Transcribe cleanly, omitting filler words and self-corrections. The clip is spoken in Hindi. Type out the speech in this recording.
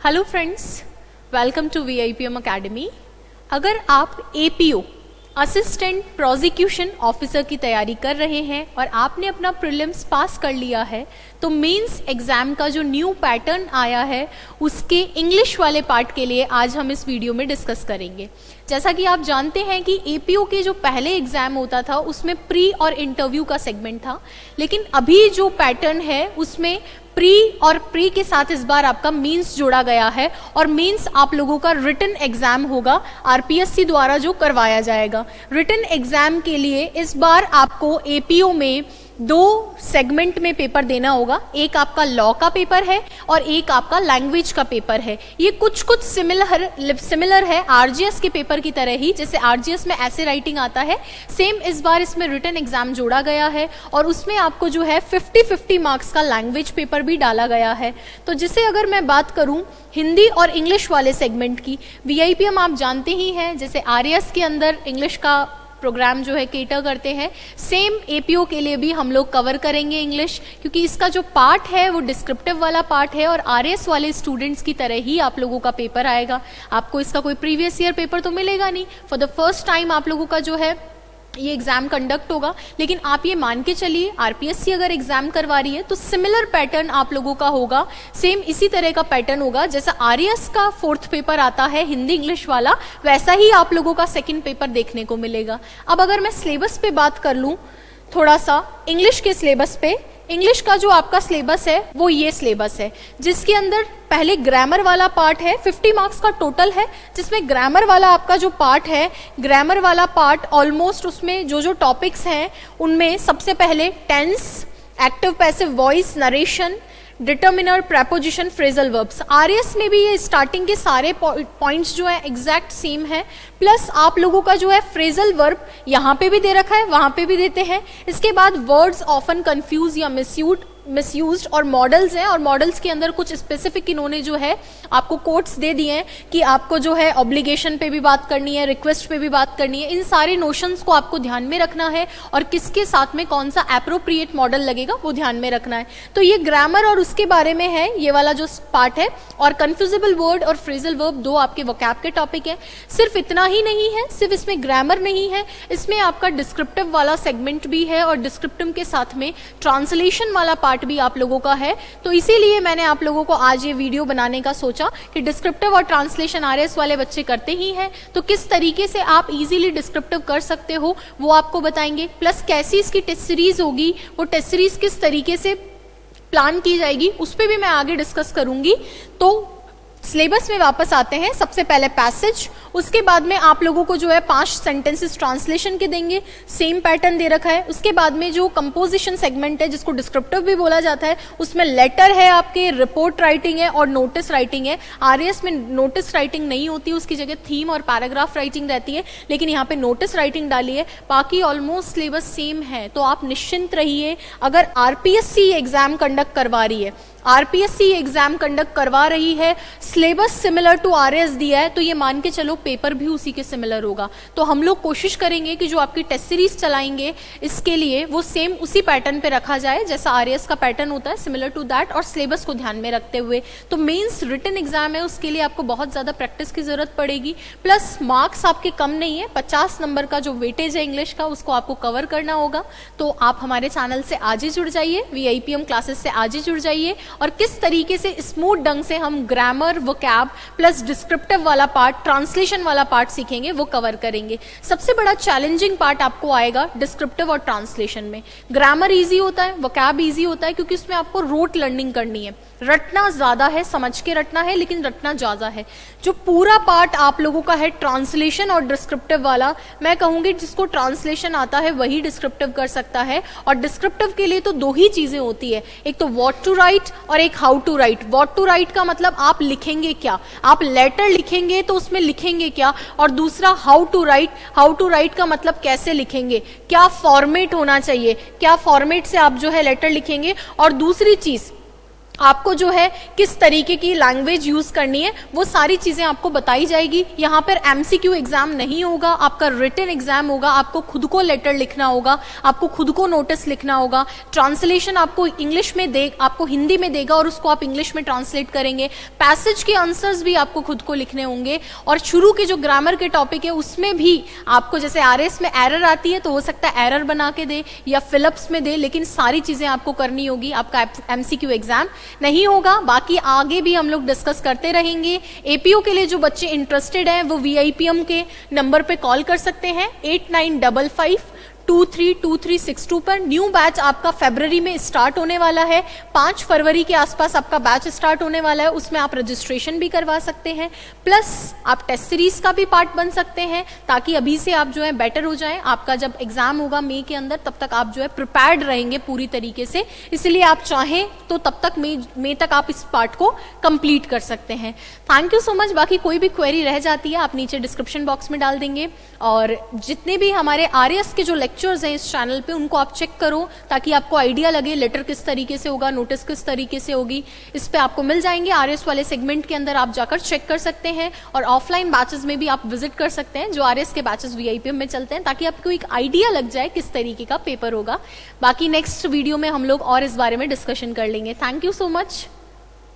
Hello friends, welcome to VIPM academy. अगर आप APO असिस्टेंट प्रोसिक्यूशन ऑफिसर की तैयारी कर रहे हैं और आपने अपना प्रीलिम्स पास कर लिया है तो मेंस एग्जाम का जो न्यू पैटर्न आया है उसके इंग्लिश वाले पार्ट के लिए आज हम इस वीडियो में डिस्कस करेंगे। जैसा कि आप जानते हैं कि APO के जो पहले एग्जाम होता था उसमें प्री और इंटरव्यू का सेगमेंट था, लेकिन अभी जो पैटर्न है उसमें प्री और प्री के साथ इस बार आपका मीन्स जोड़ा गया है और मीन्स आप लोगों का रिटन एग्जाम होगा RPSC द्वारा जो करवाया जाएगा। रिटन एग्जाम के लिए इस बार आपको APO में दो सेगमेंट में पेपर देना होगा। एक आपका लॉ का पेपर है और एक आपका लैंग्वेज का पेपर है। ये कुछ सिमिलर है RGS के पेपर की तरह ही, जैसे RGS में ऐसे राइटिंग आता है, सेम इस बार इसमें रिटन एग्जाम जोड़ा गया है और उसमें आपको जो है 50-50 मार्क्स का लैंग्वेज पेपर भी डाला गया है। तो जिसे अगर मैं बात करूं हिंदी और इंग्लिश वाले सेगमेंट की, VIPM आप जानते ही हैं, जैसे RAS के अंदर इंग्लिश का प्रोग्राम जो है केटर करते हैं, सेम APO के लिए भी हम लोग कवर करेंगे इंग्लिश, क्योंकि इसका जो पार्ट है वो डिस्क्रिप्टिव वाला पार्ट है और RAS वाले स्टूडेंट्स की तरह ही आप लोगों का पेपर आएगा। आपको इसका कोई प्रीवियस ईयर पेपर तो मिलेगा नहीं, फॉर द फर्स्ट टाइम आप लोगों का जो है ये एग्जाम कंडक्ट होगा। लेकिन आप ये मान के चलिए RPSC अगर एग्जाम करवा रही है तो सिमिलर पैटर्न आप लोगों का होगा, सेम इसी तरह का पैटर्न होगा। जैसा RAS का फोर्थ पेपर आता है हिंदी इंग्लिश वाला, वैसा ही आप लोगों का सेकंड पेपर देखने को मिलेगा। अब अगर मैं सिलेबस पे बात कर लूं थोड़ा सा, इंग्लिश के सिलेबस पे, इंग्लिश का जो आपका सिलेबस है वो ये सिलेबस है, जिसके अंदर पहले ग्रामर वाला पार्ट है, 50 मार्क्स का टोटल है, जिसमें ग्रामर वाला आपका जो पार्ट है, ग्रामर वाला पार्ट ऑलमोस्ट उसमें जो टॉपिक्स हैं उनमें सबसे पहले tense, active passive voice, narration, determiner, preposition, phrasal verbs. RAS में भी ये स्टार्टिंग के सारे पॉइंट्स जो है एग्जैक्ट सेम है, प्लस आप लोगों का जो है फ्रेजल वर्ब यहाँ पे भी दे रखा है, वहां पे भी देते हैं। इसके बाद वर्ड्स ऑफन कंफ्यूज या मिसयूज्ड और मॉडल्स हैं, और मॉडल्स के अंदर कुछ स्पेसिफिक इन्होंने जो है आपको कोट्स दे दिए हैं कि आपको जो है ऑब्लिगेशन पे भी बात करनी है, रिक्वेस्ट पे भी बात करनी है। इन सारे नोशंस को आपको ध्यान में रखना है और किसके साथ में कौन सा एप्रोप्रिएट मॉडल लगेगा वो ध्यान में रखना है। तो ये ग्रामर और उसके बारे में है ये वाला जो पार्ट है, और कन्फ्यूजेबल वर्ड और फ्रेजल वर्ब दो आपके वोकैब के टॉपिक है। सिर्फ इतना ही नहीं है, सिर्फ इसमें ग्रामर नहीं है, इसमें आपका डिस्क्रिप्टिव वाला सेगमेंट भी है और डिस्क्रिप्टिव के साथ में ट्रांसलेशन वाला पार्ट भी आप लोगों का है। तो इसीलिए मैंने आप लोगों को आज ये वीडियो बनाने का सोचा कि डिस्क्रिप्टिव और ट्रांसलेशन RAS वाले बच्चे करते ही हैं, तो किस तरीके से आप इजीली डिस्क्रिप्टिव कर सकते हो वो आपको बताएंगे, प्लस कैसी इसकी टेस्ट सीरीज होगी, वो टेस्ट सीरीज किस तरीके से प्लान की जाएगी उस पर भी मैं आगे डिस्कस करूंगी। तो सिलेबस में वापस आते हैं। सबसे पहले पैसेज, उसके बाद में आप लोगों को जो है 5 सेंटेंसेस ट्रांसलेशन के देंगे, सेम पैटर्न दे रखा है। उसके बाद में जो कंपोजिशन सेगमेंट है जिसको डिस्क्रिप्टिव भी बोला जाता है, उसमें लेटर है आपके, रिपोर्ट राइटिंग है और नोटिस राइटिंग है। RAS में नोटिस राइटिंग नहीं होती, उसकी जगह थीम और पैराग्राफ राइटिंग रहती है, लेकिन यहाँ पे नोटिस राइटिंग डाली है। बाकी ऑलमोस्ट सिलेबस सेम है, तो आप निश्चिंत रहिए। अगर RPSC एग्जाम कंडक्ट करवा रही है, RPSC एग्जाम कंडक्ट करवा रही है, सिलेबस सिमिलर टू RAS दिया है, तो ये मान के चलो पेपर भी उसी के सिमिलर होगा। तो हम लोग कोशिश करेंगे कि जो आपकी टेस्ट सीरीज चलाएंगे इसके लिए वो सेम उसी पैटर्न पे रखा जाए जैसा RAS का पैटर्न होता है, सिमिलर टू दैट, और सिलेबस को ध्यान में रखते हुए। तो मेंस रिटन एग्जाम है, उसके लिए आपको बहुत ज्यादा प्रैक्टिस की जरूरत पड़ेगी, प्लस मार्क्स आपके कम नहीं है, 50 नंबर का जो वेटेज है इंग्लिश का उसको आपको कवर करना होगा। तो आप हमारे चैनल से आज ही जुड़ जाइए, VIPM क्लासेस से आज ही जुड़ जाइए, और किस तरीके से स्मूथ ढंग से हम ग्रामर, वोकैब प्लस डिस्क्रिप्टिव वाला पार्ट, ट्रांसलेशन वाला पार्ट सीखेंगे वो कवर करेंगे। सबसे बड़ा चैलेंजिंग पार्ट आपको आएगा डिस्क्रिप्टिव और ट्रांसलेशन में। ग्रामर इजी होता है, वोकैब इजी होता है, क्योंकि उसमें आपको रोट लर्निंग करनी है, रटना ज्यादा है, समझ के रटना है, लेकिन रटना ज्यादा है। जो पूरा पार्ट आप लोगों का है ट्रांसलेशन और डिस्क्रिप्टिव वाला, मैं कहूंगी जिसको ट्रांसलेशन आता है वही डिस्क्रिप्टिव कर सकता है। और डिस्क्रिप्टिव के लिए तो दो ही चीजें होती है, एक तो व्हाट टू राइट और एक how to write. What to write का मतलब आप लिखेंगे क्या, आप लेटर लिखेंगे तो उसमें लिखेंगे क्या, और दूसरा how to write, how to write का मतलब कैसे लिखेंगे, क्या फॉर्मेट होना चाहिए, क्या फॉर्मेट से आप जो है लेटर लिखेंगे। और दूसरी चीज आपको जो है किस तरीके की लैंग्वेज यूज करनी है वो सारी चीजें आपको बताई जाएगी। यहाँ पर एमसीक्यू एग्जाम नहीं होगा, आपका रिटन एग्जाम होगा। आपको खुद को लेटर लिखना होगा, आपको खुद को नोटिस लिखना होगा। ट्रांसलेशन आपको इंग्लिश में आपको हिंदी में देगा और उसको आप इंग्लिश में ट्रांसलेट करेंगे। पैसेज के आंसर्स भी आपको खुद को लिखने होंगे और शुरू के जो ग्रामर के टॉपिक है उसमें भी आपको, जैसे आरएस में एरर आती है तो हो सकता है एरर बना के दे या फिलअप्स में दे, लेकिन सारी चीजें आपको करनी होगी। आपका एमसीक्यू एग्जाम नहीं होगा। बाकी आगे भी हम लोग डिस्कस करते रहेंगे। एपीओ के लिए जो बच्चे इंटरेस्टेड हैं वो वीआईपीएम के नंबर पे कॉल कर सकते हैं 8955232362 पर। न्यू बैच आपका फरवरी में स्टार्ट होने वाला है, 5 फरवरी के आसपास आपका बैच स्टार्ट होने वाला है। उसमें आप रजिस्ट्रेशन भी करवा सकते हैं, प्लस आप टेस्ट सीरीज का भी पार्ट बन सकते हैं, ताकि अभी से आप जो है बेटर हो जाएं। आपका जब एग्जाम होगा मई के अंदर, तब तक आप जो है प्रिपेयर्ड रहेंगे पूरी तरीके से। इसलिए आप चाहें तो तब तक मई तक आप इस पार्ट को कंप्लीट कर सकते हैं। Thank you so much. बाकी कोई भी क्वेरी रह जाती है आप नीचे डिस्क्रिप्शन बॉक्स में डाल देंगे, और जितने भी हमारे आरएस के जो लेक्चर्स हैं इस चैनल पे उनको आप चेक करो, ताकि आपको आइडिया लगे लेटर किस तरीके से होगा, नोटिस किस तरीके से होगी। इस पे आपको मिल जाएंगे। आरएस वाले सेगमेंट के अंदर आप जाकर चेक कर सकते हैं, और ऑफलाइन बैचेस में भी आप विजिट कर सकते हैं जो आरएस के बैचेस वीआईपीएम में चलते हैं, ताकि आपको एक आइडिया लग जाए किस तरीके का पेपर होगा। बाकी नेक्स्ट वीडियो में हम लोग और इस बारे में डिस्कशन कर लेंगे। Thank you so much.